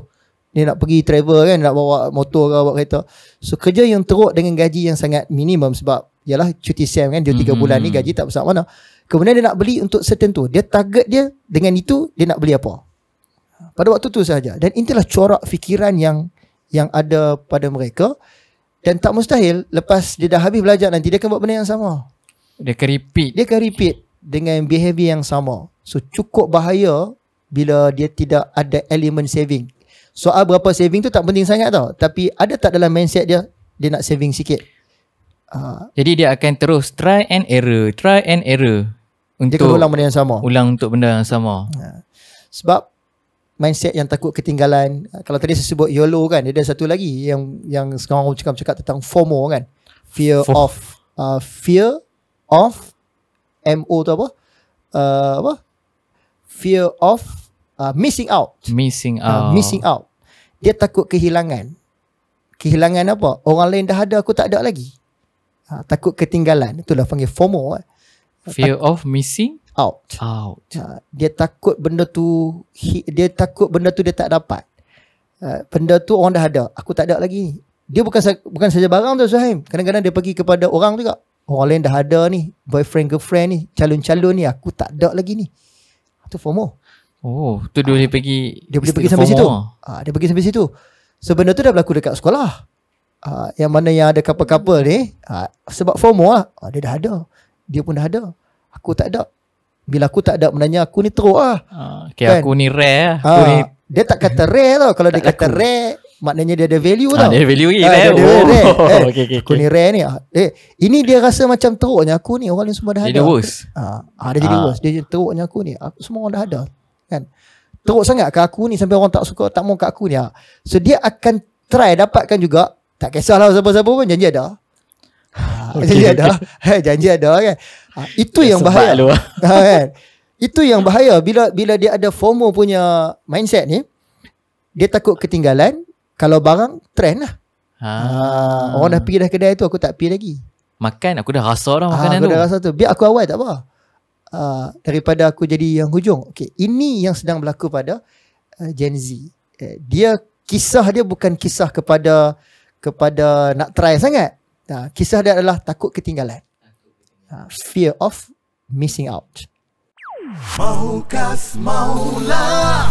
Dia nak pergi travel kan, nak bawa motor ke bawa kereta. So kerja yang teruk dengan gaji yang sangat minimum, sebab yalah cuti SEM kan, dia 3 bulan ni gaji tak besar mana. Kemudian dia nak beli untuk certain tu. Dia target dia dengan itu, dia nak beli apa pada waktu tu sahaja. Dan itulah corak fikiran yang ada pada mereka. Dan tak mustahil lepas dia dah habis belajar nanti dia akan buat benda yang sama. Dia akan repeat dengan behavior yang sama. So cukup bahaya bila dia tidak ada elemen saving. Soal berapa saving tu tak penting sangat tau, tapi ada tak dalam mindset dia nak saving sikit. Jadi dia akan terus try and error untuk dia akan ulang benda yang sama. Untuk benda yang sama. Sebab mindset yang takut ketinggalan. Kalau tadi saya sebut YOLO kan, dia ada satu lagi yang sekarang orang cakap tentang FOMO kan. Fear of MO tu apa? Fear of missing out. Missing out. Dia takut kehilangan. Kehilangan apa? Orang lain dah ada, aku tak ada lagi. Takut ketinggalan. Itulah panggil FOMO. Fear of missing out. Dia takut benda tu dia tak dapat. Benda tu orang dah ada, aku tak ada lagi. Dia bukan saja barang tu Suhaim. Kadang-kadang dia pergi kepada orang juga. orang lain dah ada ni, boyfriend, girlfriend ni, calon-calon ni, aku tak ada lagi ni. Itu FOMO. Oh, tu dia boleh pergi. Dia boleh pergi sampai situ. Dia pergi sampai situ. Sebenarnya tu dah berlaku dekat sekolah. Yang mana yang ada couple-couple ni, sebab FOMO lah. Dia dah ada. Dia pun dah ada. Aku tak ada. Bila aku tak ada, menanya aku ni teruk lah. Kan? Aku ni rare lah. Dia tak kata rare tau. Kalau dia kata rare, maknanya dia ada value tau. Dia ada value lagi. Okay. Aku ni rare ni. Ini dia rasa macam teruknya aku ni. Orang lain semua dah ada. Dia worse. Dia jadi worse. Dia teruknya aku ni. Semua orang dah ada. Kan? Teruk sangat ke aku ni sampai orang tak suka, tak mau kat aku ni. So dia akan try dapatkan juga. Tak kisahlah siapa-siapa pun, janji ada. Janji ada kan. Itu yang bahaya. Kan? Itu yang bahaya bila dia ada FOMO punya mindset ni. Dia takut ketinggalan. Kalau barang trend lah. Orang dah pergi dah kedai tu, aku tak pergi lagi. Makan aku dah rasa dah makanan aku dah rasa tu. Biar aku awal tak apa. Daripada aku jadi yang hujung. Okay, ini yang sedang berlaku pada Gen Z. Kisah dia bukan kisah kepada nak try sangat. Kisah dia adalah takut ketinggalan. Fear of missing out. Mahukas maulah.